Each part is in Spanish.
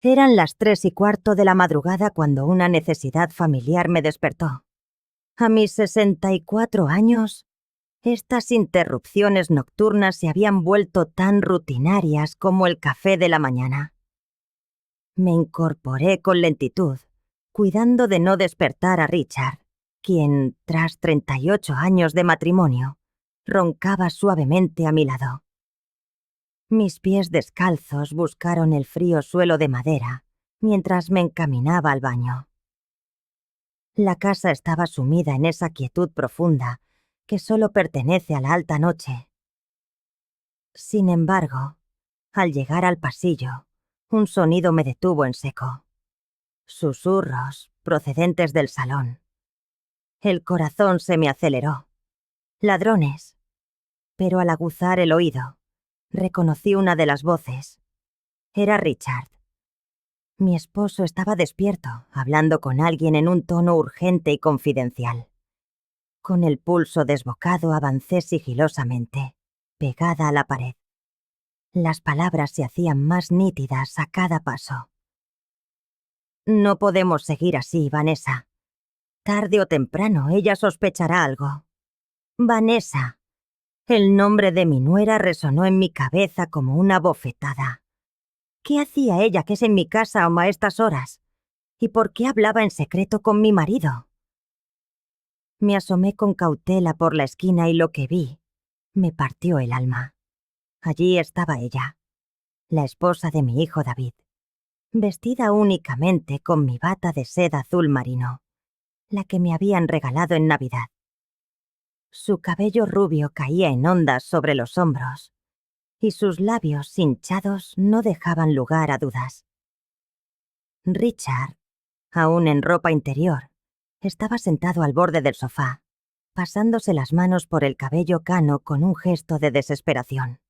Eran las 3:15 de la madrugada cuando una necesidad familiar me despertó. A mis 64 años, estas interrupciones nocturnas se habían vuelto tan rutinarias como el café de la mañana. Me incorporé con lentitud, cuidando de no despertar a Richard, quien, tras 38 años de matrimonio, roncaba suavemente a mi lado. Mis pies descalzos buscaron el frío suelo de madera mientras me encaminaba al baño. La casa estaba sumida en esa quietud profunda que solo pertenece a la alta noche. Sin embargo, al llegar al pasillo, un sonido me detuvo en seco. Susurros procedentes del salón. El corazón se me aceleró. Ladrones. Pero al aguzar el oído, reconocí una de las voces. Era Richard. Mi esposo estaba despierto, hablando con alguien en un tono urgente y confidencial. Con el pulso desbocado avancé sigilosamente, pegada a la pared. Las palabras se hacían más nítidas a cada paso. No podemos seguir así, Vanessa. Tarde o temprano ella sospechará algo. Vanessa. El nombre de mi nuera resonó en mi cabeza como una bofetada. ¿Qué hacía ella que es en mi casa a estas horas? ¿Y por qué hablaba en secreto con mi marido? Me asomé con cautela por la esquina y lo que vi me partió el alma. Allí estaba ella, la esposa de mi hijo David, vestida únicamente con mi bata de seda azul marino, la que me habían regalado en Navidad. Su cabello rubio caía en ondas sobre los hombros, y sus labios hinchados no dejaban lugar a dudas. Richard, aún en ropa interior, estaba sentado al borde del sofá, pasándose las manos por el cabello cano con un gesto de desesperación.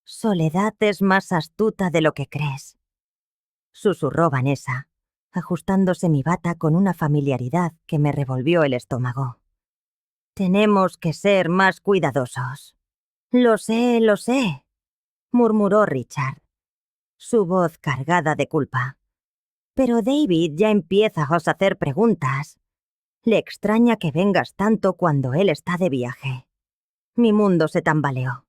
«Soledad es más astuta de lo que crees», susurró Vanessa, ajustándose mi bata con una familiaridad que me revolvió el estómago. «Tenemos que ser más cuidadosos». Lo sé», murmuró Richard, su voz cargada de culpa. «Pero David ya empieza a hacer preguntas. Le extraña que vengas tanto cuando él está de viaje». Mi mundo se tambaleó.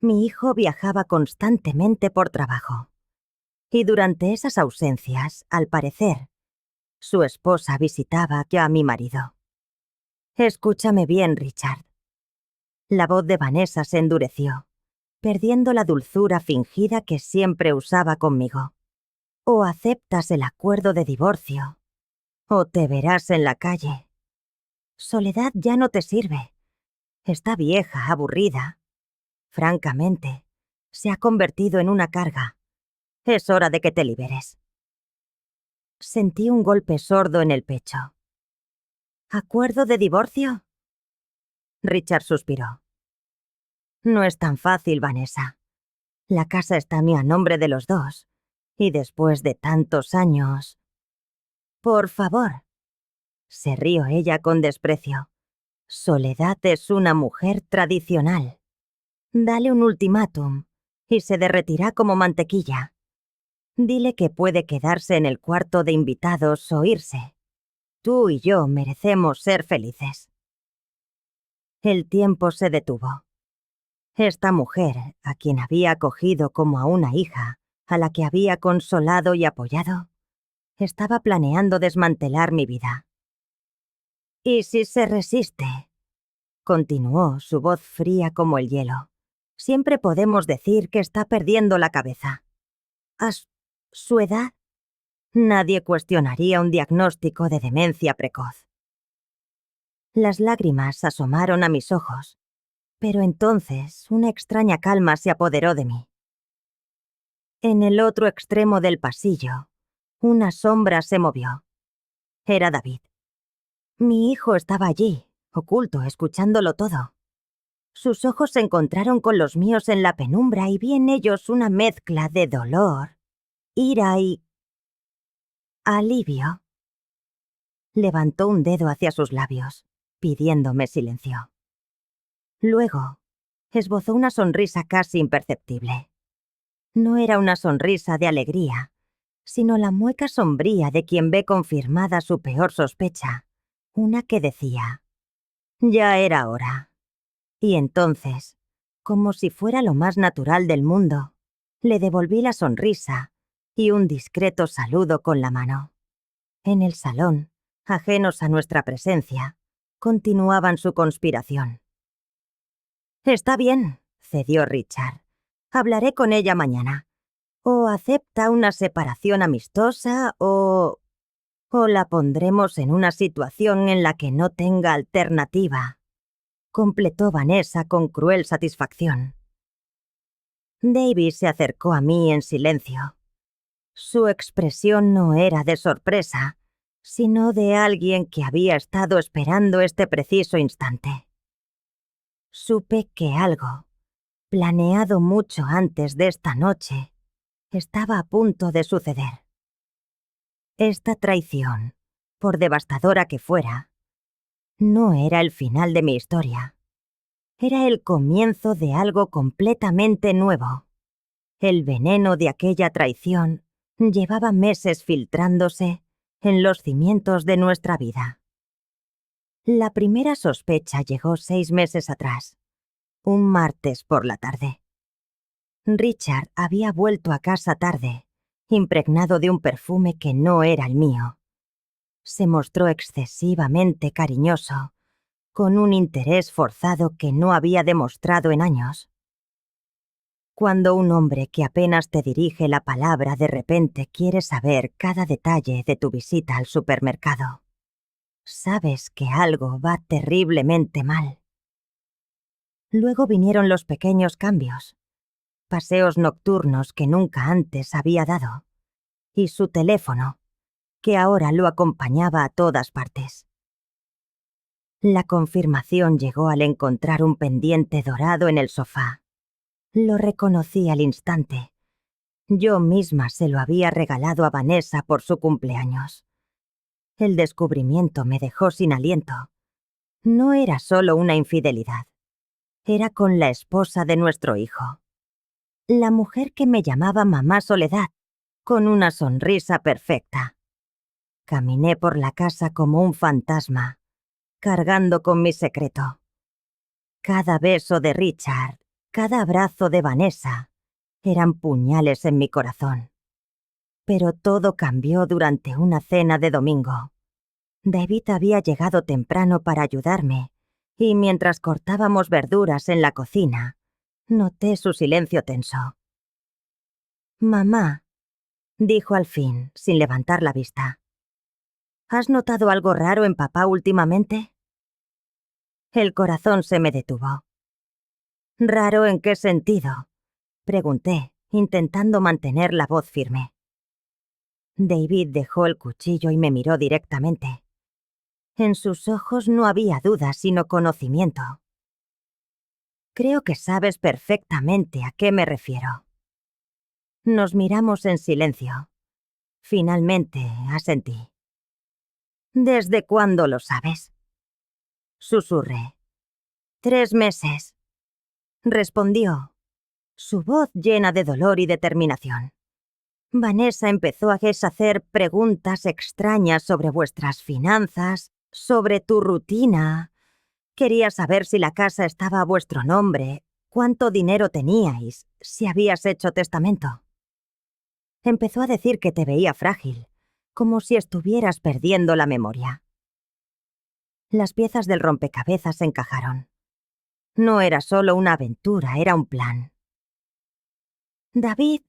Mi hijo viajaba constantemente por trabajo. Y durante esas ausencias, al parecer, su esposa visitaba ya a mi marido. «Escúchame bien, Richard». La voz de Vanessa se endureció, perdiendo la dulzura fingida que siempre usaba conmigo. «O aceptas el acuerdo de divorcio, o te verás en la calle. Soledad ya no te sirve. Está vieja, aburrida. Francamente, se ha convertido en una carga. Es hora de que te liberes». Sentí un golpe sordo en el pecho. «¿Acuerdo de divorcio?». Richard suspiró. «No es tan fácil, Vanessa. La casa está a nombre de los dos, y después de tantos años...». «Por favor», se rió ella con desprecio. «Soledad es una mujer tradicional. Dale un ultimátum y se derretirá como mantequilla. Dile que puede quedarse en el cuarto de invitados o irse. Tú y yo merecemos ser felices». El tiempo se detuvo. Esta mujer, a quien había acogido como a una hija, a la que había consolado y apoyado, estaba planeando desmantelar mi vida. «¿Y si se resiste?», continuó, su voz fría como el hielo. «Siempre podemos decir que está perdiendo la cabeza. A su edad, nadie cuestionaría un diagnóstico de demencia precoz». Las lágrimas asomaron a mis ojos, pero entonces una extraña calma se apoderó de mí. En el otro extremo del pasillo, una sombra se movió. Era David. Mi hijo estaba allí, oculto, escuchándolo todo. Sus ojos se encontraron con los míos en la penumbra y vi en ellos una mezcla de dolor, ira y... alivio. Levantó un dedo hacia sus labios, pidiéndome silencio. Luego, esbozó una sonrisa casi imperceptible. No era una sonrisa de alegría, sino la mueca sombría de quien ve confirmada su peor sospecha, una que decía: ya era hora. Y entonces, como si fuera lo más natural del mundo, le devolví la sonrisa y un discreto saludo con la mano. En el salón, ajenos a nuestra presencia, continuaban su conspiración. Está bien, cedió Richard. Hablaré con ella mañana. O acepta una separación amistosa o la pondremos en una situación en la que no tenga alternativa, completó Vanessa con cruel satisfacción. David se acercó a mí en silencio. Su expresión no era de sorpresa, sino de alguien que había estado esperando este preciso instante. Supe que algo, planeado mucho antes de esta noche, estaba a punto de suceder. Esta traición, por devastadora que fuera, no era el final de mi historia. Era el comienzo de algo completamente nuevo. El veneno de aquella traición llevaba meses filtrándose en los cimientos de nuestra vida. La primera sospecha llegó 6 meses atrás, un martes por la tarde. Richard había vuelto a casa tarde, impregnado de un perfume que no era el mío. Se mostró excesivamente cariñoso, con un interés forzado que no había demostrado en años. Cuando un hombre que apenas te dirige la palabra de repente quiere saber cada detalle de tu visita al supermercado, sabes que algo va terriblemente mal. Luego vinieron los pequeños cambios, paseos nocturnos que nunca antes había dado, y su teléfono, que ahora lo acompañaba a todas partes. La confirmación llegó al encontrar un pendiente dorado en el sofá. Lo reconocí al instante. Yo misma se lo había regalado a Vanessa por su cumpleaños. El descubrimiento me dejó sin aliento. No era solo una infidelidad. Era con la esposa de nuestro hijo. La mujer que me llamaba Mamá Soledad, con una sonrisa perfecta. Caminé por la casa como un fantasma, cargando con mi secreto. Cada beso de Richard, cada abrazo de Vanessa, eran puñales en mi corazón. Pero todo cambió durante una cena de domingo. David había llegado temprano para ayudarme, y mientras cortábamos verduras en la cocina, noté su silencio tenso. «Mamá», dijo al fin, sin levantar la vista. «¿Has notado algo raro en papá últimamente?» El corazón se me detuvo. «¿Raro en qué sentido?», pregunté, intentando mantener la voz firme. David dejó el cuchillo y me miró directamente. En sus ojos no había duda, sino conocimiento. «Creo que sabes perfectamente a qué me refiero». Nos miramos en silencio. Finalmente asentí. «¿Desde cuándo lo sabes?», susurré. «3 meses», respondió, su voz llena de dolor y determinación. «Vanessa empezó a hacer preguntas extrañas sobre vuestras finanzas, sobre tu rutina. Quería saber si la casa estaba a vuestro nombre, cuánto dinero teníais, si habías hecho testamento. Empezó a decir que te veía frágil, como si estuvieras perdiendo la memoria». Las piezas del rompecabezas encajaron. No era solo una aventura, era un plan. «David».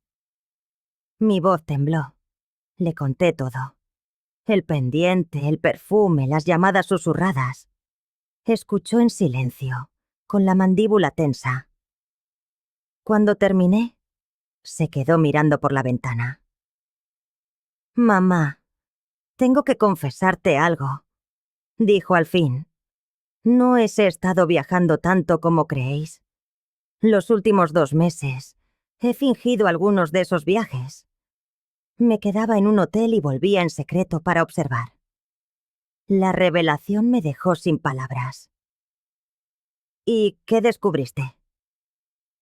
Mi voz tembló. Le conté todo. El pendiente, el perfume, las llamadas susurradas. Escuchó en silencio, con la mandíbula tensa. Cuando terminé, se quedó mirando por la ventana. «Mamá, tengo que confesarte algo», dijo al fin. «No he estado viajando tanto como creéis. Los últimos 2 meses he fingido algunos de esos viajes. Me quedaba en un hotel y volvía en secreto para observar». La revelación me dejó sin palabras. «¿Y qué descubriste?»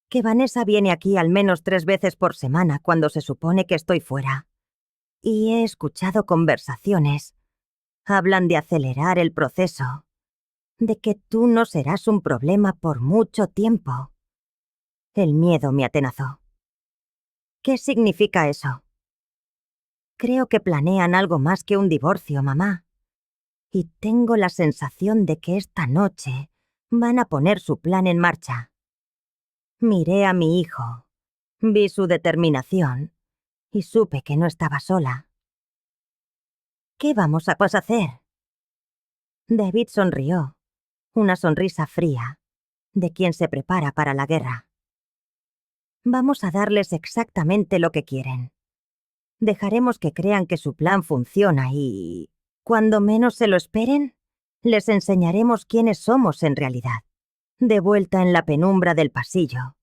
«Que Vanessa viene aquí al menos 3 veces por semana cuando se supone que estoy fuera. y he escuchado conversaciones. Hablan de acelerar el proceso, de que tú no serás un problema por mucho tiempo. El miedo me atenazó. ¿Qué significa eso? Creo que planean algo más que un divorcio, mamá. Y tengo la sensación de que esta noche van a poner su plan en marcha. Miré a mi hijo, vi su determinación y supe que no estaba sola. ¿Qué vamos a hacer? David sonrió, una sonrisa fría, de quien se prepara para la guerra. Vamos a darles exactamente lo que quieren. Dejaremos que crean que su plan funciona y, cuando menos se lo esperen, les enseñaremos quiénes somos en realidad. De vuelta en la penumbra del pasillo,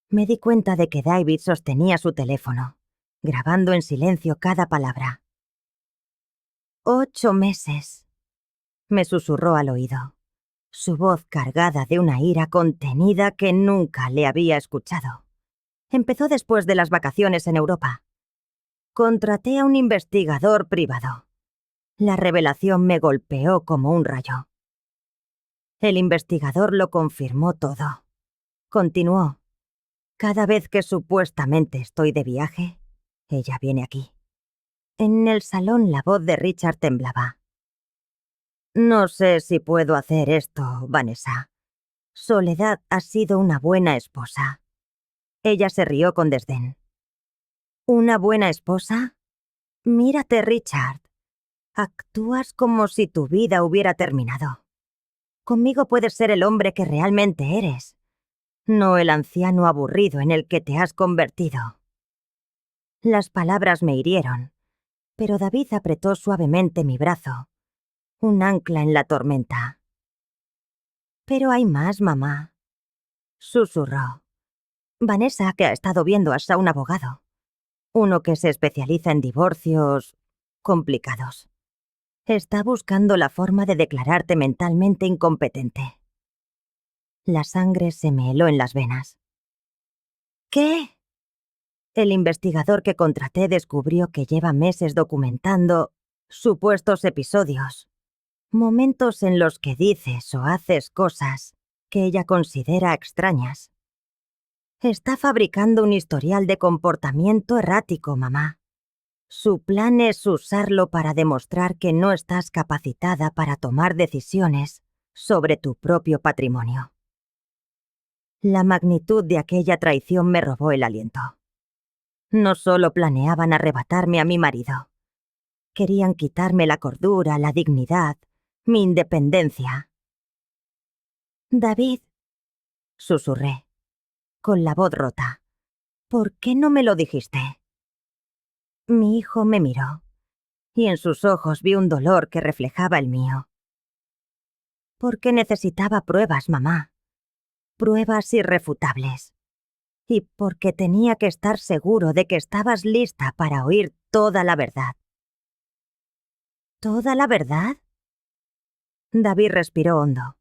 me di cuenta de que David sostenía su teléfono, grabando en silencio cada palabra. 8 meses, me susurró al oído, su voz cargada de una ira contenida que nunca le había escuchado. Empezó después de las vacaciones en Europa. Contraté a un investigador privado. La revelación me golpeó como un rayo. El investigador lo confirmó todo. Continuó. Cada vez que supuestamente estoy de viaje, ella viene aquí. En el salón la voz de Richard temblaba. No sé si puedo hacer esto, Vanessa. Soledad ha sido una buena esposa. Ella se rió con desdén. ¿Una buena esposa? Mírate, Richard. Actúas como si tu vida hubiera terminado. Conmigo puedes ser el hombre que realmente eres, no el anciano aburrido en el que te has convertido. Las palabras me hirieron, pero David apretó suavemente mi brazo, un ancla en la tormenta. Pero hay más, mamá, susurró. Vanessa, que ha estado viendo a un abogado, uno que se especializa en divorcios complicados. Está buscando la forma de declararte mentalmente incompetente. La sangre se me heló en las venas. ¿Qué? El investigador que contraté descubrió que lleva meses documentando supuestos episodios, momentos en los que dices o haces cosas que ella considera extrañas. Está fabricando un historial de comportamiento errático, mamá. Su plan es usarlo para demostrar que no estás capacitada para tomar decisiones sobre tu propio patrimonio. La magnitud de aquella traición me robó el aliento. No solo planeaban arrebatarme a mi marido. Querían quitarme la cordura, la dignidad, mi independencia. David, susurré, con la voz rota. ¿Por qué no me lo dijiste? Mi hijo me miró, y en sus ojos vi un dolor que reflejaba el mío. Porque necesitaba pruebas, mamá. Pruebas irrefutables. Y porque tenía que estar seguro de que estabas lista para oír toda la verdad. ¿Toda la verdad? David respiró hondo,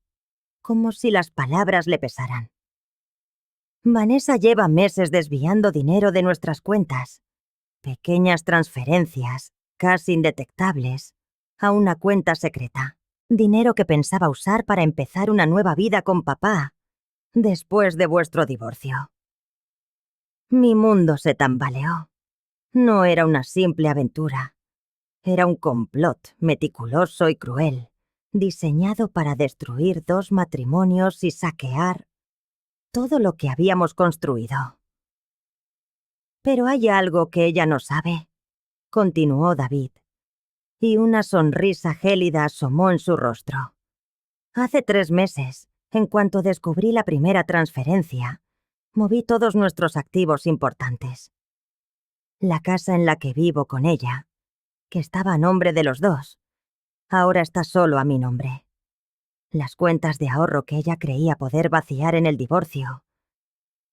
como si las palabras le pesaran. Vanessa lleva meses desviando dinero de nuestras cuentas, pequeñas transferencias, casi indetectables, a una cuenta secreta. Dinero que pensaba usar para empezar una nueva vida con papá, después de vuestro divorcio. Mi mundo se tambaleó. No era una simple aventura. Era un complot meticuloso y cruel, diseñado para destruir 2 matrimonios y saquear todo lo que habíamos construido. Pero hay algo que ella no sabe, continuó David, y una sonrisa gélida asomó en su rostro. Hace 3 meses, en cuanto descubrí la primera transferencia, moví todos nuestros activos importantes. La casa en la que vivo con ella, que estaba a nombre de los 2, ahora está solo a mi nombre. Las cuentas de ahorro que ella creía poder vaciar en el divorcio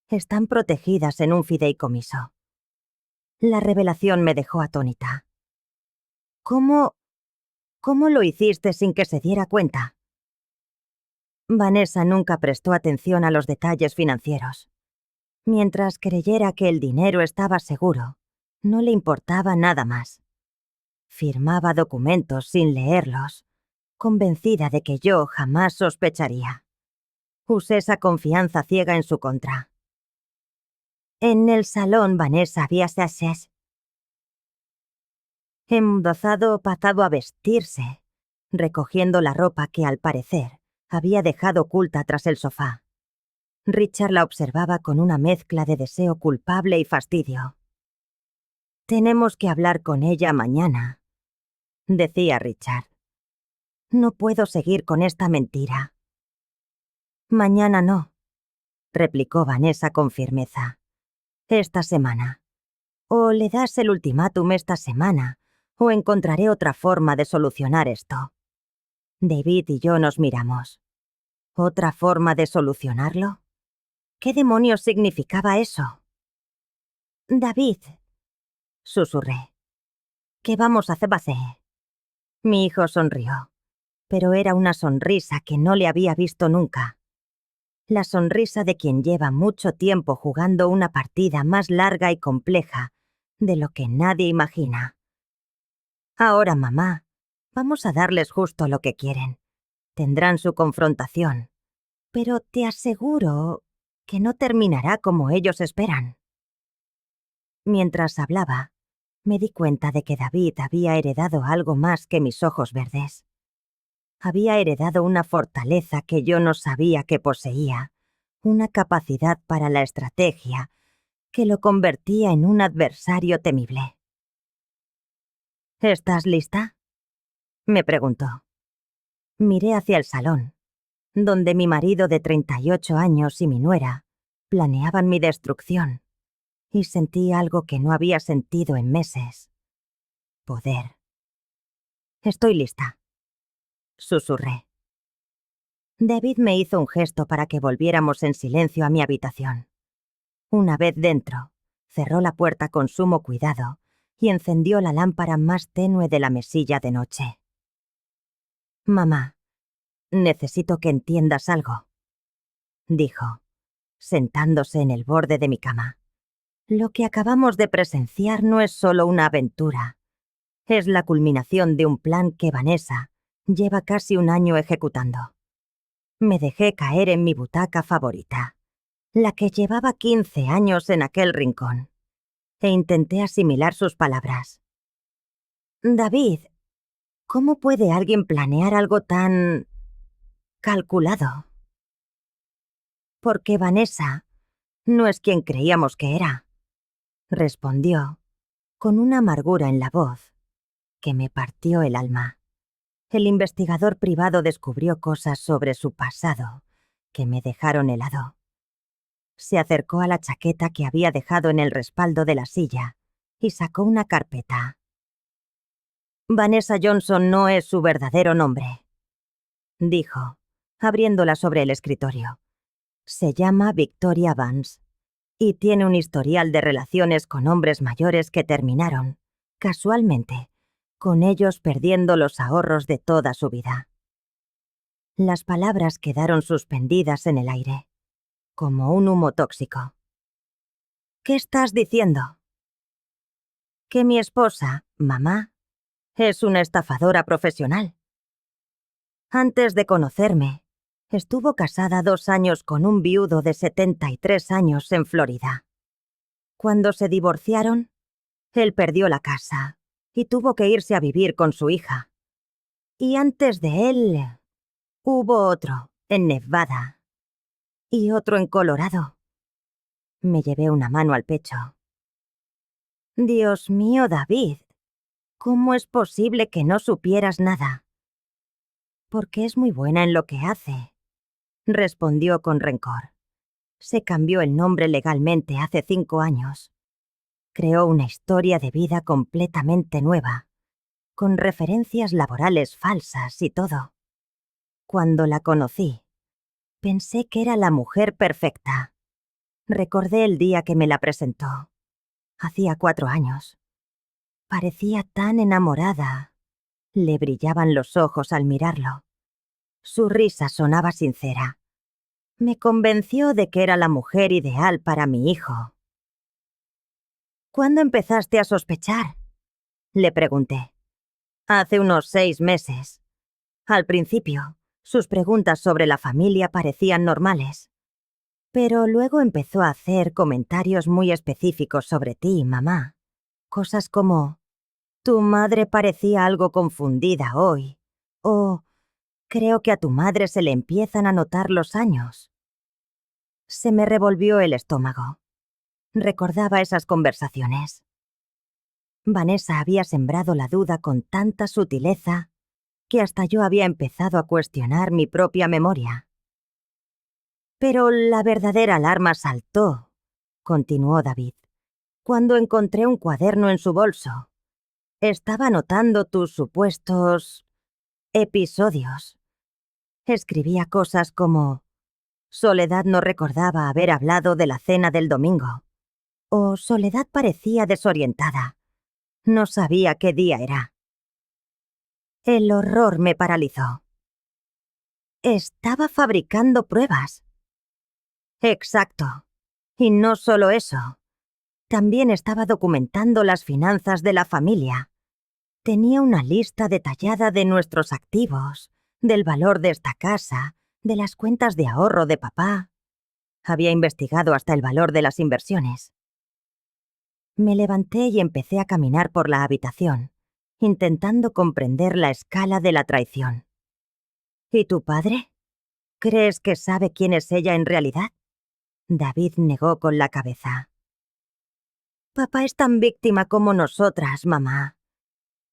están protegidas en un fideicomiso. La revelación me dejó atónita. ¿Cómo lo hiciste sin que se diera cuenta? Vanessa nunca prestó atención a los detalles financieros. Mientras creyera que el dinero estaba seguro, no le importaba nada más. Firmaba documentos sin leerlos, convencida de que yo jamás sospecharía. Usé esa confianza ciega en su contra. En el salón Vanessa había embozado pasado a vestirse, recogiendo la ropa que, al parecer, había dejado oculta tras el sofá. Richard la observaba con una mezcla de deseo culpable y fastidio. «Tenemos que hablar con ella mañana», decía Richard. «No puedo seguir con esta mentira». «Mañana no», replicó Vanessa con firmeza. «Esta semana. O le das el ultimátum esta semana, o encontraré otra forma de solucionar esto». David y yo nos miramos. ¿Otra forma de solucionarlo? ¿Qué demonios significaba eso? «David», susurré. «¿Qué vamos a hacer?» Mi hijo sonrió, pero era una sonrisa que no le había visto nunca. La sonrisa de quien lleva mucho tiempo jugando una partida más larga y compleja de lo que nadie imagina. «Ahora, mamá, vamos a darles justo lo que quieren. Tendrán su confrontación, pero te aseguro que no terminará como ellos esperan». Mientras hablaba, me di cuenta de que David había heredado algo más que mis ojos verdes. Había heredado una fortaleza que yo no sabía que poseía, una capacidad para la estrategia que lo convertía en un adversario temible. «¿Estás lista?», me preguntó. Miré hacia el salón, donde mi marido de 38 años y mi nuera planeaban mi destrucción, y sentí algo que no había sentido en meses. Poder. «Estoy lista», susurré. David me hizo un gesto para que volviéramos en silencio a mi habitación. Una vez dentro, cerró la puerta con sumo cuidado y encendió la lámpara más tenue de la mesilla de noche. «Mamá, necesito que entiendas algo», dijo, sentándose en el borde de mi cama. «Lo que acabamos de presenciar no es solo una aventura. Es la culminación de un plan que Vanessa lleva casi un año ejecutando». Me dejé caer en mi butaca favorita, la que llevaba 15 años en aquel rincón, e intenté asimilar sus palabras. «David, ¿cómo puede alguien planear algo tan calculado?» «Porque Vanessa no es quien creíamos que era», respondió, con una amargura en la voz que me partió el alma. El investigador privado descubrió cosas sobre su pasado que me dejaron helado. Se acercó a la chaqueta que había dejado en el respaldo de la silla y sacó una carpeta. «Vanessa Johnson no es su verdadero nombre», dijo, abriéndola sobre el escritorio. «Se llama Victoria Vance y tiene un historial de relaciones con hombres mayores que terminaron, casualmente, con ellos perdiendo los ahorros de toda su vida». Las palabras quedaron suspendidas en el aire, como un humo tóxico. «¿Qué estás diciendo?» «Que mi esposa, mamá, es una estafadora profesional. Antes de conocerme, estuvo casada 2 años con un viudo de 73 años en Florida. Cuando se divorciaron, él perdió la casa y tuvo que irse a vivir con su hija. Y antes de él, hubo otro en Nevada y otro en Colorado». Me llevé una mano al pecho. «Dios mío, David, ¿cómo es posible que no supieras nada?» «Porque es muy buena en lo que hace», respondió con rencor. «Se cambió el nombre legalmente hace 5 años. Creó una historia de vida completamente nueva, con referencias laborales falsas y todo. Cuando la conocí, pensé que era la mujer perfecta. Recordé el día que me la presentó. Hacía 4 años. Parecía tan enamorada. Le brillaban los ojos al mirarlo. Su risa sonaba sincera. Me convenció de que era la mujer ideal para mi hijo». «¿Cuándo empezaste a sospechar?», le pregunté. Hace unos 6 meses. Al principio, sus preguntas sobre la familia parecían normales. Pero luego empezó a hacer comentarios muy específicos sobre ti, mamá. Cosas como: tu madre parecía algo confundida hoy. O: creo que a tu madre se le empiezan a notar los años. Se me revolvió el estómago. Recordaba esas conversaciones. Vanessa había sembrado la duda con tanta sutileza que hasta yo había empezado a cuestionar mi propia memoria. Pero la verdadera alarma saltó, continuó David, cuando encontré un cuaderno en su bolso. Estaba anotando tus supuestos episodios. Escribía cosas como: Soledad no recordaba haber hablado de la cena del domingo. O Soledad parecía desorientada. No sabía qué día era. El horror me paralizó. Estaba fabricando pruebas. Exacto. Y no solo eso. También estaba documentando las finanzas de la familia. Tenía una lista detallada de nuestros activos, del valor de esta casa, de las cuentas de ahorro de papá. Había investigado hasta el valor de las inversiones. Me levanté y empecé a caminar por la habitación, intentando comprender la escala de la traición. ¿Y tu padre? ¿Crees que sabe quién es ella en realidad? David negó con la cabeza. Papá es tan víctima como nosotras, mamá.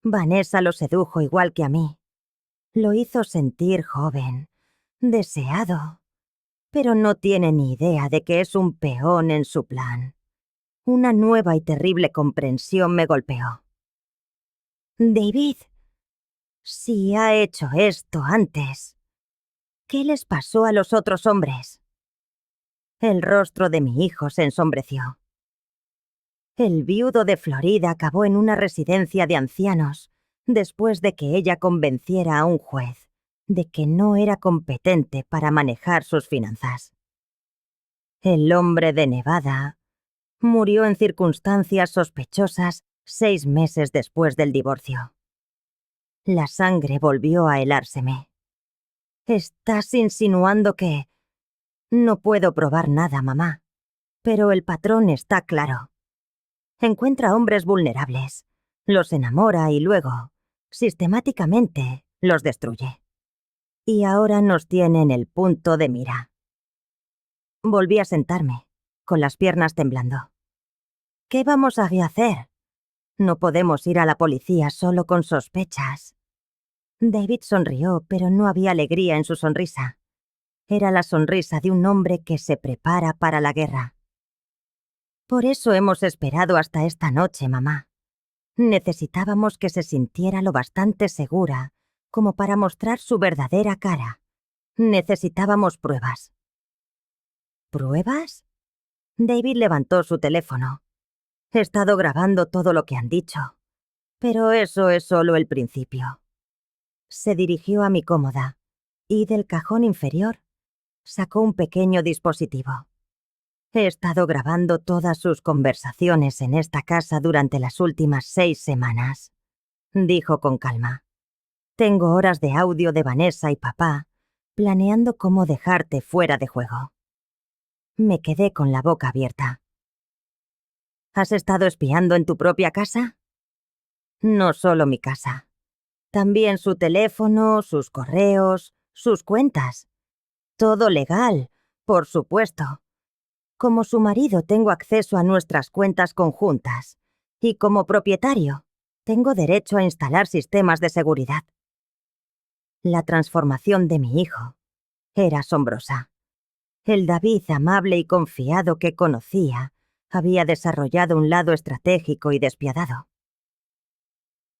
Vanessa lo sedujo igual que a mí. Lo hizo sentir joven, deseado, pero no tiene ni idea de que es un peón en su plan. Una nueva y terrible comprensión me golpeó. David, si ha hecho esto antes, ¿qué les pasó a los otros hombres? El rostro de mi hijo se ensombreció. El viudo de Florida acabó en una residencia de ancianos después de que ella convenciera a un juez de que no era competente para manejar sus finanzas. El hombre de Nevada murió en circunstancias sospechosas 6 meses después del divorcio. La sangre volvió a helárseme. ¿Estás insinuando que...? No puedo probar nada, mamá, pero el patrón está claro. Encuentra hombres vulnerables, los enamora y luego, sistemáticamente, los destruye. Y ahora nos tiene en el punto de mira. Volví a sentarme, con las piernas temblando. ¿Qué vamos a hacer? No podemos ir a la policía solo con sospechas. David sonrió, pero no había alegría en su sonrisa. Era la sonrisa de un hombre que se prepara para la guerra. Por eso hemos esperado hasta esta noche, mamá. Necesitábamos que se sintiera lo bastante segura como para mostrar su verdadera cara. Necesitábamos pruebas. ¿Pruebas? David levantó su teléfono. He estado grabando todo lo que han dicho, pero eso es solo el principio. Se dirigió a mi cómoda y del cajón inferior sacó un pequeño dispositivo. He estado grabando todas sus conversaciones en esta casa durante las últimas 6 semanas, dijo con calma. Tengo horas de audio de Vanessa y papá planeando cómo dejarte fuera de juego. Me quedé con la boca abierta. ¿Has estado espiando en tu propia casa? No solo mi casa. También su teléfono, sus correos, sus cuentas. Todo legal, por supuesto. Como su marido tengo acceso a nuestras cuentas conjuntas y como propietario tengo derecho a instalar sistemas de seguridad. La transformación de mi hijo era asombrosa. El David amable y confiado que conocía había desarrollado un lado estratégico y despiadado.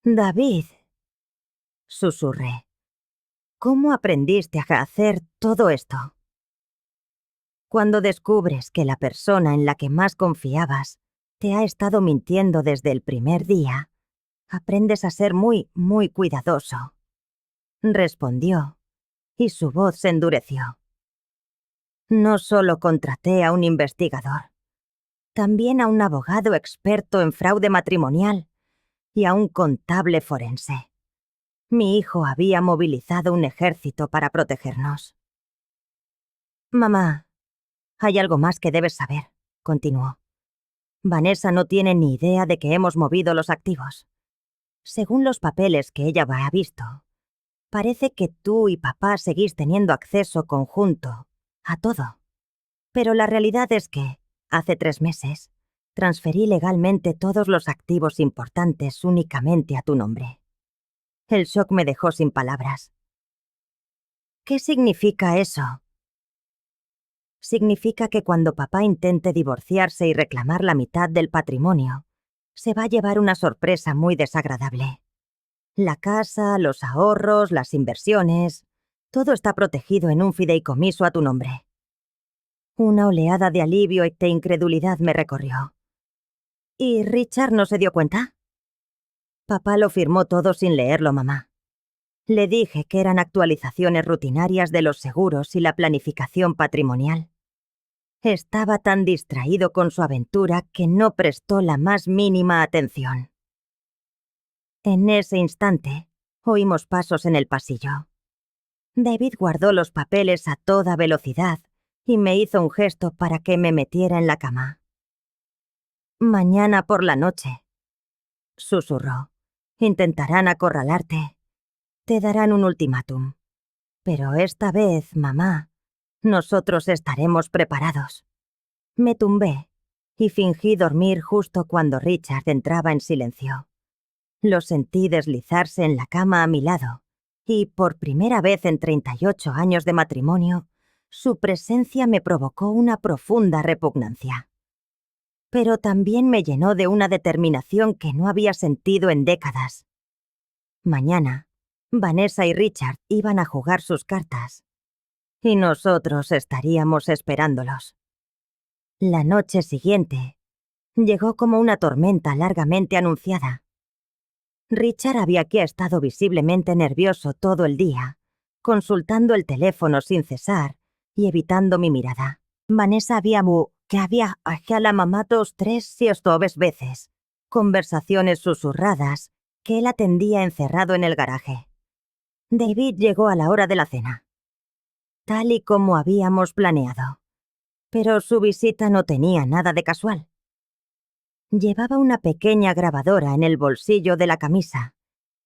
David, susurré, ¿cómo aprendiste a hacer todo esto? Cuando descubres que la persona en la que más confiabas te ha estado mintiendo desde el primer día, aprendes a ser muy, muy cuidadoso. Respondió, y su voz se endureció. No solo contraté a un investigador, también a un abogado experto en fraude matrimonial y a un contable forense. Mi hijo había movilizado un ejército para protegernos. Mamá, hay algo más que debes saber, continuó. Vanessa no tiene ni idea de que hemos movido los activos. Según los papeles que ella ha visto, parece que tú y papá seguís teniendo acceso conjunto a todo. Pero la realidad es que, hace 3 meses, transferí legalmente todos los activos importantes únicamente a tu nombre. El shock me dejó sin palabras. ¿Qué significa eso? Significa que cuando papá intente divorciarse y reclamar la mitad del patrimonio, se va a llevar una sorpresa muy desagradable. La casa, los ahorros, las inversiones, todo está protegido en un fideicomiso a tu nombre. Una oleada de alivio y de incredulidad me recorrió. ¿Y Richard no se dio cuenta? Papá lo firmó todo sin leerlo, mamá. Le dije que eran actualizaciones rutinarias de los seguros y la planificación patrimonial. Estaba tan distraído con su aventura que no prestó la más mínima atención. En ese instante, oímos pasos en el pasillo. David guardó los papeles a toda velocidad y me hizo un gesto para que me metiera en la cama. Mañana por la noche, susurró. Intentarán acorralarte. Te darán un ultimátum. Pero esta vez, mamá, nosotros estaremos preparados. Me tumbé y fingí dormir justo cuando Richard entraba en silencio. Lo sentí deslizarse en la cama a mi lado, y por primera vez en 38 años de matrimonio, su presencia me provocó una profunda repugnancia. Pero también me llenó de una determinación que no había sentido en décadas. Mañana, Vanessa y Richard iban a jugar sus cartas, y nosotros estaríamos esperándolos. La noche siguiente llegó como una tormenta largamente anunciada. Richard había estado visiblemente nervioso todo el día, consultando el teléfono sin cesar y evitando mi mirada. Vanessa había a la mamá 2-3 si estoves veces, conversaciones susurradas que él atendía encerrado en el garaje. David llegó a la hora de la cena, tal y como habíamos planeado, pero su visita no tenía nada de casual. Llevaba una pequeña grabadora en el bolsillo de la camisa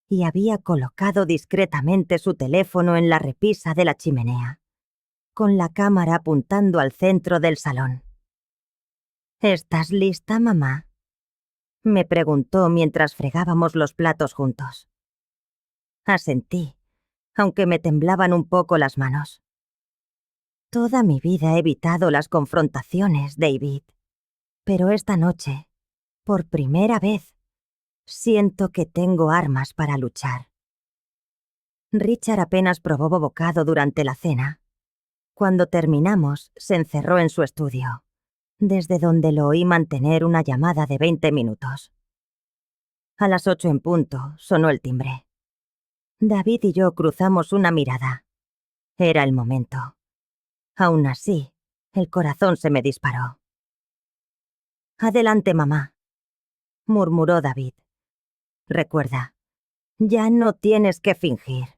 y había colocado discretamente su teléfono en la repisa de la chimenea, con la cámara apuntando al centro del salón. ¿Estás lista, mamá?, me preguntó mientras fregábamos los platos juntos. Asentí, aunque me temblaban un poco las manos. Toda mi vida he evitado las confrontaciones, David, pero esta noche, por primera vez, siento que tengo armas para luchar. Richard apenas probó bocado durante la cena. Cuando terminamos, se encerró en su estudio, desde donde lo oí mantener una llamada de 20 minutos. A las 8 en punto, sonó el timbre. David y yo cruzamos una mirada. Era el momento. Aún así, el corazón se me disparó. «Adelante, mamá», murmuró David. «Recuerda, ya no tienes que fingir.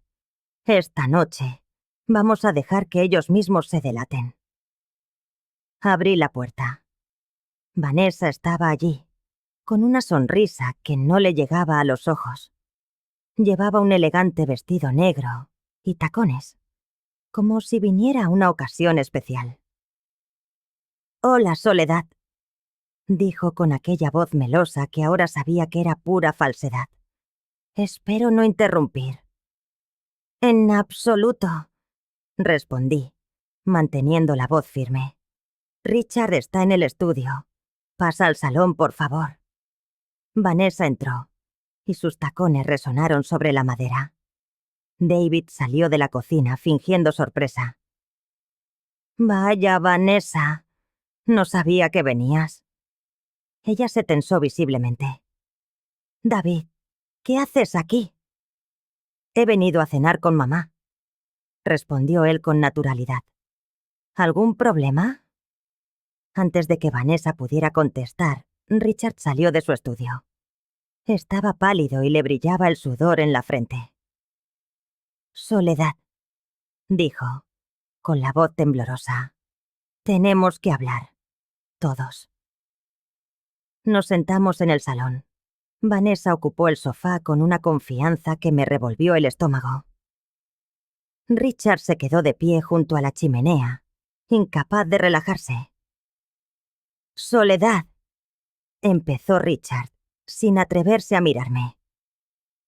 Esta noche vamos a dejar que ellos mismos se delaten». Abrí la puerta. Vanessa estaba allí, con una sonrisa que no le llegaba a los ojos. Llevaba un elegante vestido negro y tacones, como si viniera a una ocasión especial. «Hola, Soledad», dijo con aquella voz melosa que ahora sabía que era pura falsedad. «Espero no interrumpir». «En absoluto», respondí, manteniendo la voz firme. «Richard está en el estudio. Pasa al salón, por favor». Vanessa entró, y sus tacones resonaron sobre la madera. David salió de la cocina fingiendo sorpresa. «Vaya, Vanessa, no sabía que venías». Ella se tensó visiblemente. «David, ¿qué haces aquí?» «He venido a cenar con mamá», respondió él con naturalidad. «¿Algún problema?» Antes de que Vanessa pudiera contestar, Richard salió de su estudio. Estaba pálido y le brillaba el sudor en la frente. Soledad, dijo, con la voz temblorosa. Tenemos que hablar. Todos. Nos sentamos en el salón. Vanessa ocupó el sofá con una confianza que me revolvió el estómago. Richard se quedó de pie junto a la chimenea, incapaz de relajarse. Soledad, empezó Richard, sin atreverse a mirarme.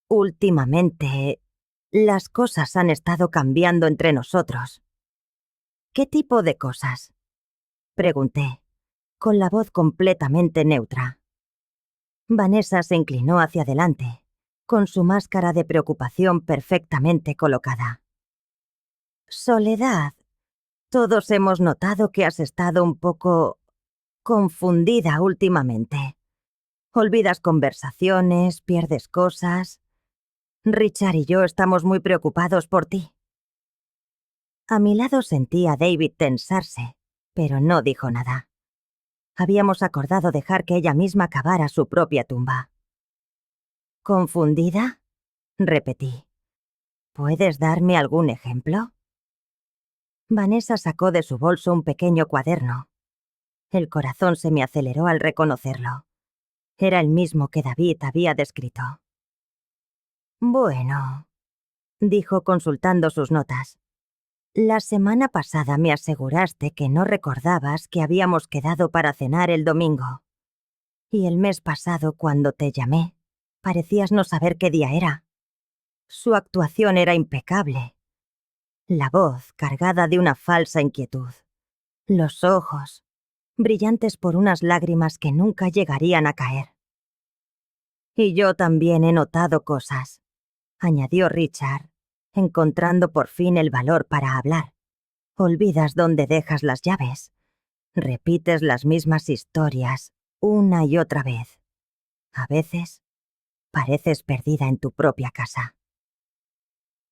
Últimamente, las cosas han estado cambiando entre nosotros. ¿Qué tipo de cosas? Pregunté, con la voz completamente neutra. Vanessa se inclinó hacia adelante, con su máscara de preocupación perfectamente colocada. Soledad, todos hemos notado que has estado un poco confundida últimamente. Olvidas conversaciones, pierdes cosas. Richard y yo estamos muy preocupados por ti. A mi lado sentí a David tensarse, pero no dijo nada. Habíamos acordado dejar que ella misma cavara su propia tumba. ¿Confundida? Repetí. ¿Puedes darme algún ejemplo? Vanessa sacó de su bolso un pequeño cuaderno. El corazón se me aceleró al reconocerlo. Era el mismo que David había descrito. Bueno, dijo consultando sus notas. La semana pasada me aseguraste que no recordabas que habíamos quedado para cenar el domingo. Y el mes pasado, cuando te llamé, parecías no saber qué día era. Su actuación era impecable. La voz cargada de una falsa inquietud. Los ojos, brillantes por unas lágrimas que nunca llegarían a caer. Y yo también he notado cosas, añadió Richard, encontrando por fin el valor para hablar. Olvidas dónde dejas las llaves. Repites las mismas historias una y otra vez. A veces, pareces perdida en tu propia casa.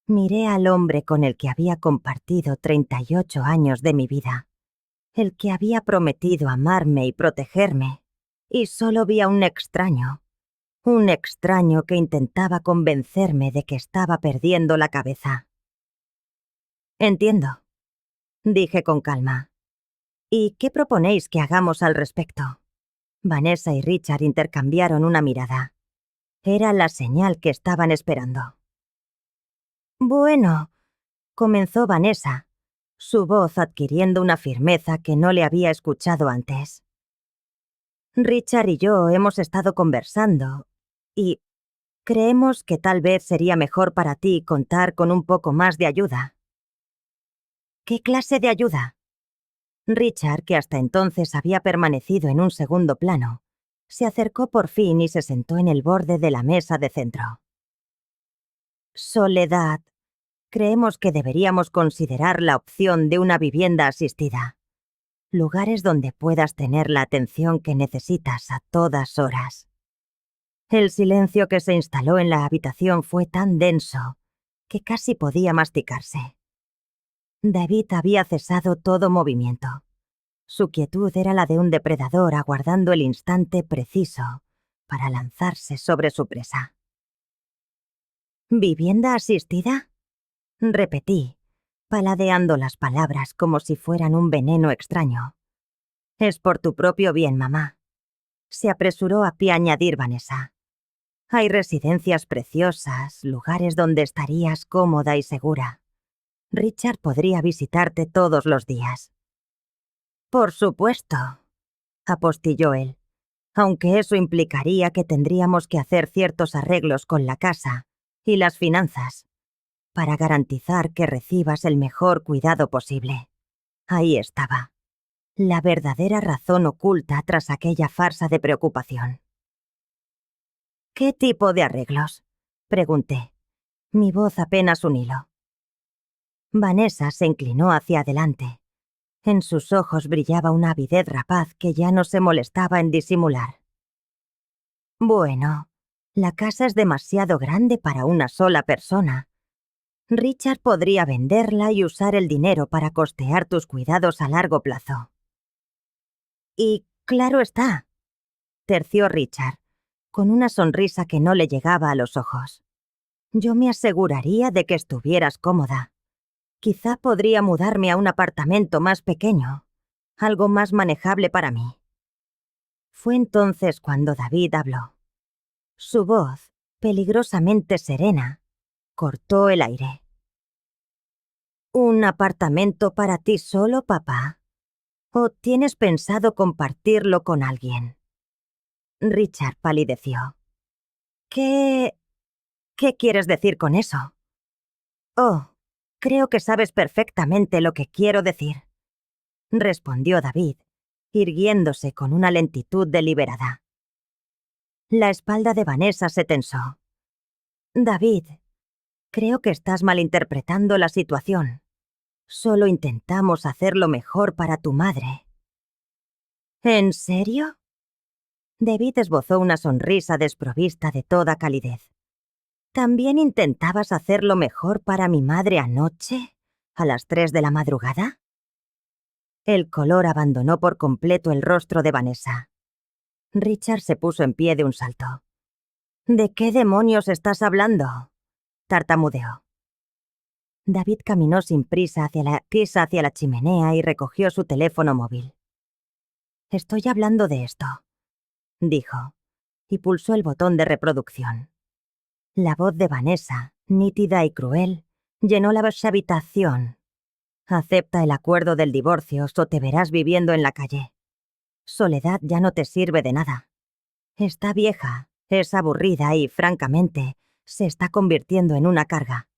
Miré al hombre con el que había compartido 38 años de mi vida, el que había prometido amarme y protegerme, y solo vi a un extraño que intentaba convencerme de que estaba perdiendo la cabeza. Entiendo, dije con calma. ¿Y qué proponéis que hagamos al respecto? Vanessa y Richard intercambiaron una mirada. Era la señal que estaban esperando. Bueno, comenzó Vanessa, su voz adquiriendo una firmeza que no le había escuchado antes. Richard y yo hemos estado conversando y creemos que tal vez sería mejor para ti contar con un poco más de ayuda. ¿Qué clase de ayuda? Richard, que hasta entonces había permanecido en un segundo plano, se acercó por fin y se sentó en el borde de la mesa de centro. Soledad, creemos que deberíamos considerar la opción de una vivienda asistida. Lugares donde puedas tener la atención que necesitas a todas horas. El silencio que se instaló en la habitación fue tan denso que casi podía masticarse. David había cesado todo movimiento. Su quietud era la de un depredador aguardando el instante preciso para lanzarse sobre su presa. ¿Vivienda asistida? Repetí, paladeando las palabras como si fueran un veneno extraño. Es por tu propio bien, mamá. Se apresuró a pie a añadir Vanessa. Hay residencias preciosas, lugares donde estarías cómoda y segura. Richard podría visitarte todos los días. Por supuesto, apostilló él, aunque eso implicaría que tendríamos que hacer ciertos arreglos con la casa y las finanzas para garantizar que recibas el mejor cuidado posible. Ahí estaba, la verdadera razón oculta tras aquella farsa de preocupación. ¿Qué tipo de arreglos? Pregunté, mi voz apenas un hilo. Vanessa se inclinó hacia adelante. En sus ojos brillaba una avidez rapaz que ya no se molestaba en disimular. Bueno, la casa es demasiado grande para una sola persona. Richard podría venderla y usar el dinero para costear tus cuidados a largo plazo. Y claro está, terció Richard, con una sonrisa que no le llegaba a los ojos. Yo me aseguraría de que estuvieras cómoda. Quizá podría mudarme a un apartamento más pequeño, algo más manejable para mí. Fue entonces cuando David habló. Su voz, peligrosamente serena, cortó el aire. ¿Un apartamento para ti solo, papá? ¿O tienes pensado compartirlo con alguien? Richard palideció. ¿Qué quieres decir con eso? Oh, creo que sabes perfectamente lo que quiero decir, respondió David, irguiéndose con una lentitud deliberada. La espalda de Vanessa se tensó. David, creo que estás malinterpretando la situación. Solo intentamos hacer lo mejor para tu madre. ¿En serio? David esbozó una sonrisa desprovista de toda calidez. ¿También intentabas hacer lo mejor para mi madre anoche, a las 3 de la madrugada? El color abandonó por completo el rostro de Vanessa. Richard se puso en pie de un salto. ¿De qué demonios estás hablando?, tartamudeó. David caminó sin prisa hacia la chimenea y recogió su teléfono móvil. Estoy hablando de esto, dijo, y pulsó el botón de reproducción. La voz de Vanessa, nítida y cruel, llenó la habitación. Acepta el acuerdo del divorcio o te verás viviendo en la calle. Soledad ya no te sirve de nada. Está vieja, es aburrida y, francamente, se está convirtiendo en una carga.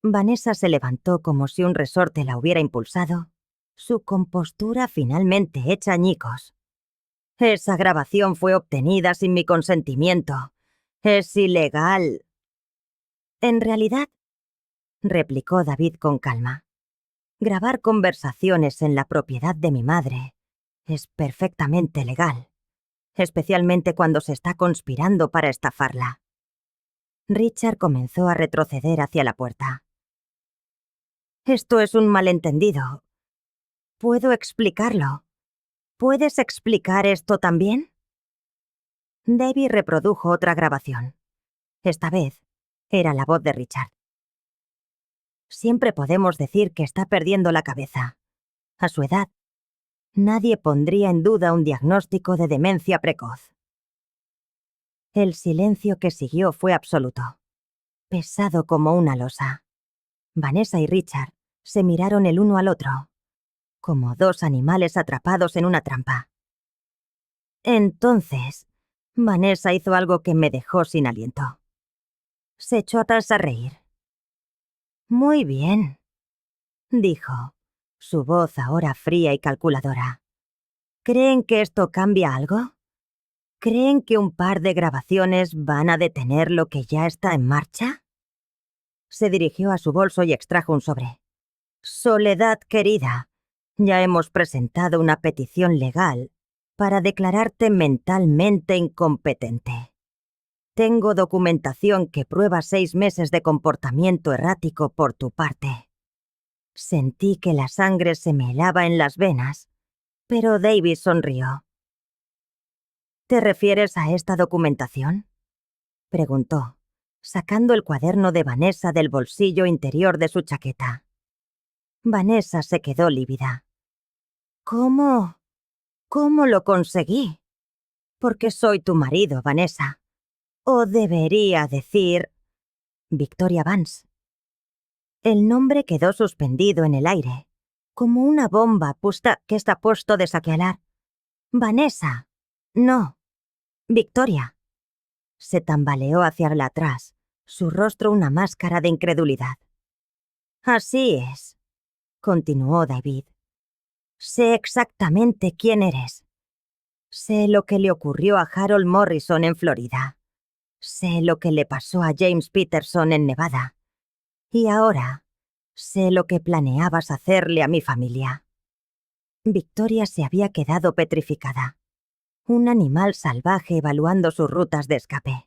Vanessa se levantó como si un resorte la hubiera impulsado, su compostura finalmente hecha añicos. Esa grabación fue obtenida sin mi consentimiento. Es ilegal. En realidad, replicó David con calma, grabar conversaciones en la propiedad de mi madre es perfectamente legal, especialmente cuando se está conspirando para estafarla. Richard comenzó a retroceder hacia la puerta. Esto es un malentendido. ¿Puedo explicarlo? ¿Puedes explicar esto también? David reprodujo otra grabación. Esta vez, era la voz de Richard. Siempre podemos decir que está perdiendo la cabeza. A su edad, nadie pondría en duda un diagnóstico de demencia precoz. El silencio que siguió fue absoluto, pesado como una losa. Vanessa y Richard se miraron el uno al otro, como dos animales atrapados en una trampa. Entonces, Vanessa hizo algo que me dejó sin aliento. Se echó atrás a reír. Muy bien, dijo, su voz ahora fría y calculadora. ¿Creen que esto cambia algo? ¿Creen que un par de grabaciones van a detener lo que ya está en marcha? Se dirigió a su bolso y extrajo un sobre. Soledad querida, ya hemos presentado una petición legal para declararte mentalmente incompetente. Tengo documentación que prueba 6 meses de comportamiento errático por tu parte. Sentí que la sangre se me helaba en las venas, pero David sonrió. ¿Te refieres a esta documentación?, preguntó, sacando el cuaderno de Vanessa del bolsillo interior de su chaqueta. Vanessa se quedó lívida. ¿Cómo lo conseguí? Porque soy tu marido, Vanessa. O debería decir Victoria Vance. El nombre quedó suspendido en el aire, como una bomba que está puesto de saquear. Vanessa. No. Victoria. Se tambaleó hacia atrás, su rostro una máscara de incredulidad. Así es, continuó David. Sé exactamente quién eres. Sé lo que le ocurrió a Harold Morrison en Florida. Sé lo que le pasó a James Peterson en Nevada. Y ahora, sé lo que planeabas hacerle a mi familia. Victoria se había quedado petrificada. Un animal salvaje evaluando sus rutas de escape.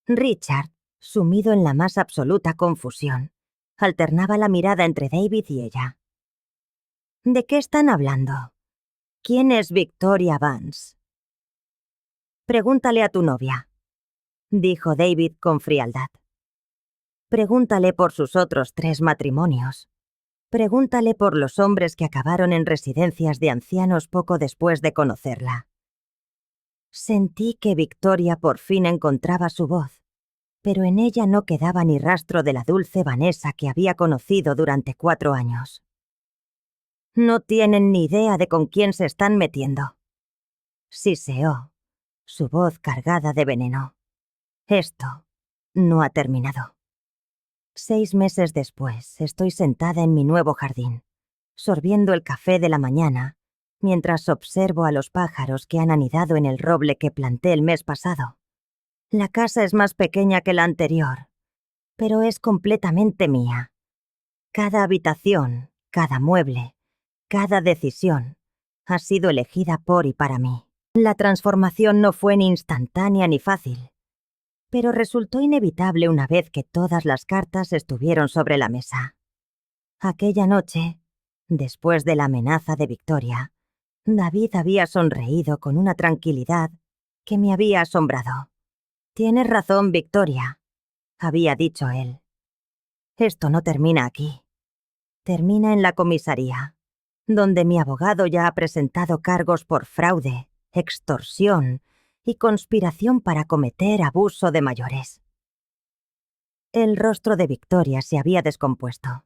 Richard, sumido en la más absoluta confusión, alternaba la mirada entre David y ella. ¿De qué están hablando? ¿Quién es Victoria Vance? Pregúntale a tu novia, dijo David con frialdad. Pregúntale por sus otros 3 matrimonios. Pregúntale por los hombres que acabaron en residencias de ancianos poco después de conocerla. Sentí que Victoria por fin encontraba su voz, pero en ella no quedaba ni rastro de la dulce Vanessa que había conocido durante 4 años. No tienen ni idea de con quién se están metiendo. Siseó, su voz cargada de veneno. Esto no ha terminado. 6 meses después, estoy sentada en mi nuevo jardín, sorbiendo el café de la mañana, mientras observo a los pájaros que han anidado en el roble que planté el mes pasado. La casa es más pequeña que la anterior, pero es completamente mía. Cada habitación, cada mueble, cada decisión ha sido elegida por y para mí. La transformación no fue ni instantánea ni fácil, pero resultó inevitable una vez que todas las cartas estuvieron sobre la mesa. Aquella noche, después de la amenaza de Victoria, David había sonreído con una tranquilidad que me había asombrado. «Tienes razón, Victoria», había dicho él. «Esto no termina aquí. Termina en la comisaría, donde mi abogado ya ha presentado cargos por fraude, extorsión y conspiración para cometer abuso de mayores». El rostro de Victoria se había descompuesto.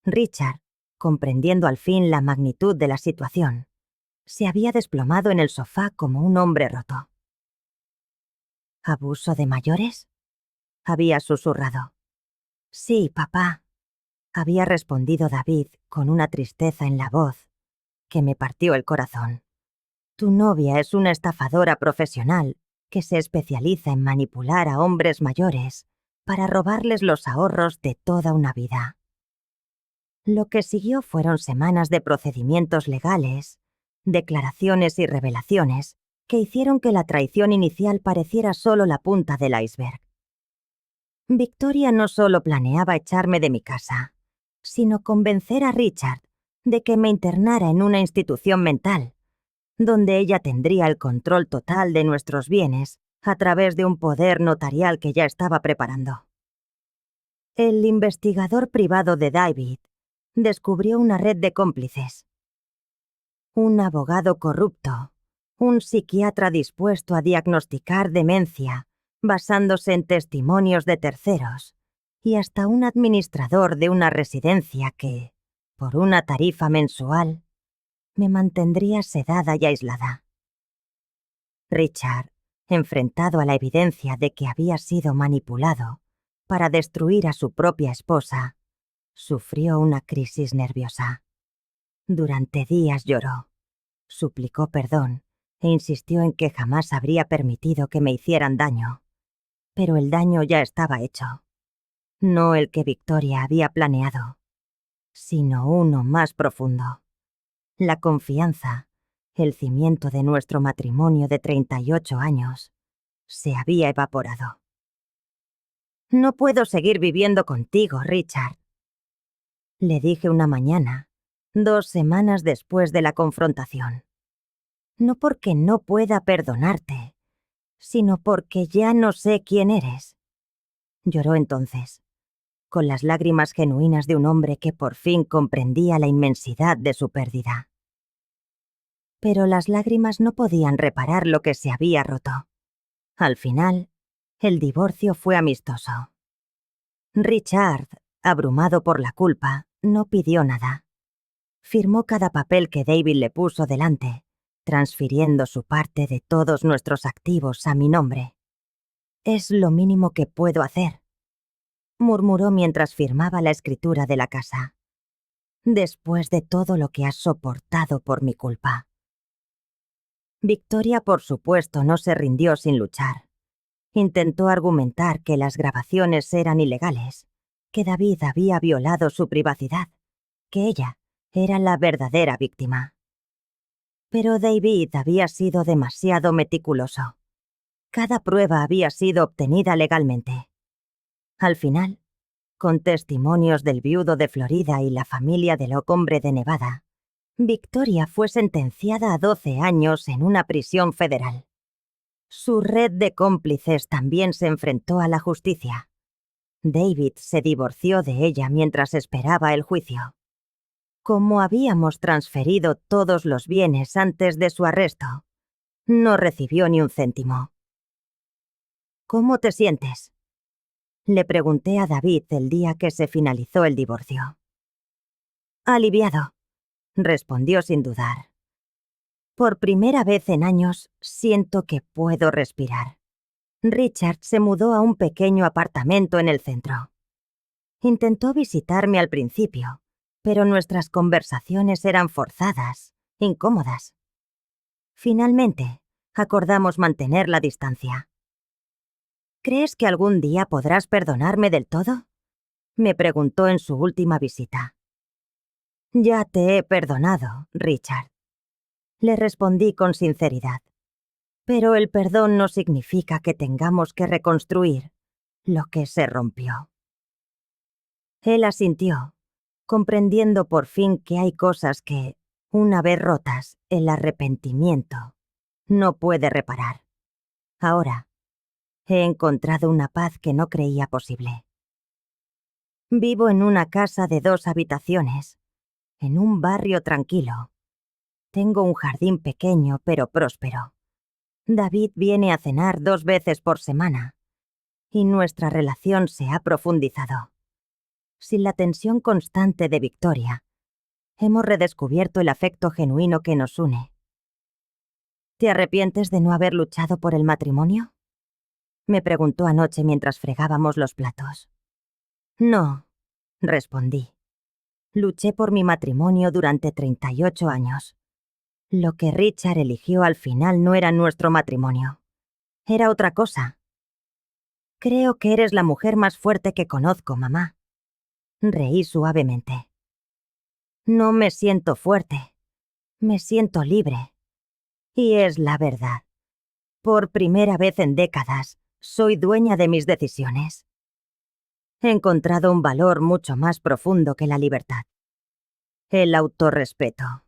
Richard, comprendiendo al fin la magnitud de la situación, se había desplomado en el sofá como un hombre roto. ¿Abuso de mayores?, había susurrado. «Sí, papá», había respondido David con una tristeza en la voz que me partió el corazón. «Tu novia es una estafadora profesional que se especializa en manipular a hombres mayores para robarles los ahorros de toda una vida». Lo que siguió fueron semanas de procedimientos legales, declaraciones y revelaciones que hicieron que la traición inicial pareciera solo la punta del iceberg. Victoria no solo planeaba echarme de mi casa, sino convencer a Richard de que me internara en una institución mental, donde ella tendría el control total de nuestros bienes a través de un poder notarial que ya estaba preparando. El investigador privado de David descubrió una red de cómplices. Un abogado corrupto, un psiquiatra dispuesto a diagnosticar demencia basándose en testimonios de terceros, y hasta un administrador de una residencia que, por una tarifa mensual, me mantendría sedada y aislada. Richard, enfrentado a la evidencia de que había sido manipulado para destruir a su propia esposa, sufrió una crisis nerviosa. Durante días lloró, suplicó perdón e insistió en que jamás habría permitido que me hicieran daño. Pero el daño ya estaba hecho. No el que Victoria había planeado, sino uno más profundo. La confianza, el cimiento de nuestro matrimonio de 38 años, se había evaporado. «No puedo seguir viviendo contigo, Richard», le dije una mañana, 2 semanas después de la confrontación. «No porque no pueda perdonarte, sino porque ya no sé quién eres». Lloró entonces, con las lágrimas genuinas de un hombre que por fin comprendía la inmensidad de su pérdida. Pero las lágrimas no podían reparar lo que se había roto. Al final, el divorcio fue amistoso. Richard, abrumado por la culpa, no pidió nada. Firmó cada papel que David le puso delante, transfiriendo su parte de todos nuestros activos a mi nombre. «Es lo mínimo que puedo hacer», murmuró mientras firmaba la escritura de la casa. «Después de todo lo que has soportado por mi culpa». Victoria, por supuesto, no se rindió sin luchar. Intentó argumentar que las grabaciones eran ilegales, que David había violado su privacidad, que ella era la verdadera víctima. Pero David había sido demasiado meticuloso. Cada prueba había sido obtenida legalmente. Al final, con testimonios del viudo de Florida y la familia del hombre de Nevada, Victoria fue sentenciada a 12 años en una prisión federal. Su red de cómplices también se enfrentó a la justicia. David se divorció de ella mientras esperaba el juicio. Como habíamos transferido todos los bienes antes de su arresto, no recibió ni un céntimo. ¿Cómo te sientes?, le pregunté a David el día que se finalizó el divorcio. Aliviado, respondió sin dudar. Por primera vez en años siento que puedo respirar. Richard se mudó a un pequeño apartamento en el centro. Intentó visitarme al principio, pero nuestras conversaciones eran forzadas, incómodas. Finalmente, acordamos mantener la distancia. ¿Crees que algún día podrás perdonarme del todo?, me preguntó en su última visita. Ya te he perdonado, Richard, le respondí con sinceridad. Pero el perdón no significa que tengamos que reconstruir lo que se rompió. Él asintió, comprendiendo por fin que hay cosas que, una vez rotas, el arrepentimiento no puede reparar. Ahora, he encontrado una paz que no creía posible. Vivo en una casa de 2 habitaciones, en un barrio tranquilo. Tengo un jardín pequeño pero próspero. David viene a cenar 2 veces por semana, y nuestra relación se ha profundizado. Sin la tensión constante de Victoria, hemos redescubierto el afecto genuino que nos une. ¿Te arrepientes de no haber luchado por el matrimonio?, me preguntó anoche mientras fregábamos los platos. No, respondí. Luché por mi matrimonio durante 38 años. Lo que Richard eligió al final no era nuestro matrimonio. Era otra cosa. Creo que eres la mujer más fuerte que conozco, mamá. Reí suavemente. No me siento fuerte. Me siento libre. Y es la verdad. Por primera vez en décadas, soy dueña de mis decisiones. He encontrado un valor mucho más profundo que la libertad. El autorrespeto.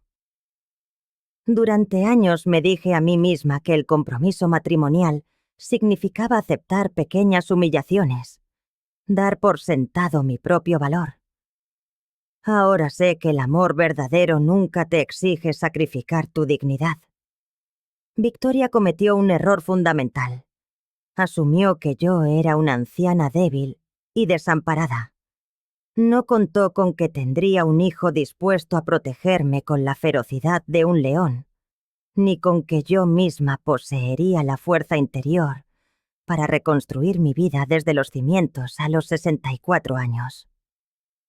Durante años me dije a mí misma que el compromiso matrimonial significaba aceptar pequeñas humillaciones, dar por sentado mi propio valor. Ahora sé que el amor verdadero nunca te exige sacrificar tu dignidad. Victoria cometió un error fundamental. Asumió que yo era una anciana débil y desamparada. No contó con que tendría un hijo dispuesto a protegerme con la ferocidad de un león, ni con que yo misma poseería la fuerza interior para reconstruir mi vida desde los cimientos a los 64 años.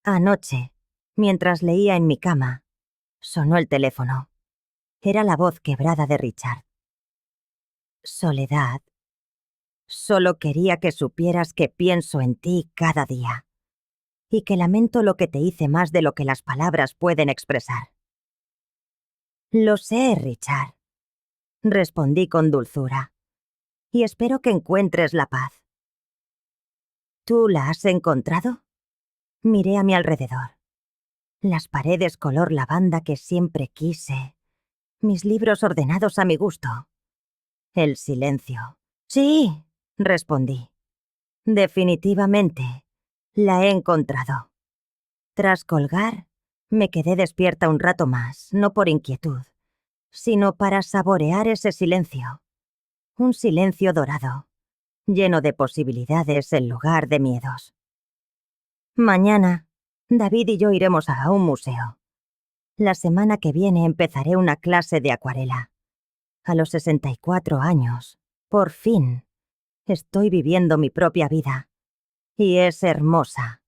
Anoche, mientras leía en mi cama, sonó el teléfono. Era la voz quebrada de Richard. Soledad, solo quería que supieras que pienso en ti cada día y que lamento lo que te hice más de lo que las palabras pueden expresar. Lo sé, Richard, respondí con dulzura, y espero que encuentres la paz. ¿Tú la has encontrado? Miré a mi alrededor. Las paredes color lavanda que siempre quise, mis libros ordenados a mi gusto. El silencio. Sí, respondí. Definitivamente, la he encontrado. Tras colgar, me quedé despierta un rato más, no por inquietud, sino para saborear ese silencio. Un silencio dorado, lleno de posibilidades en lugar de miedos. Mañana, David y yo iremos a un museo. La semana que viene empezaré una clase de acuarela. A los 64 años, por fin, estoy viviendo mi propia vida. Y es hermosa.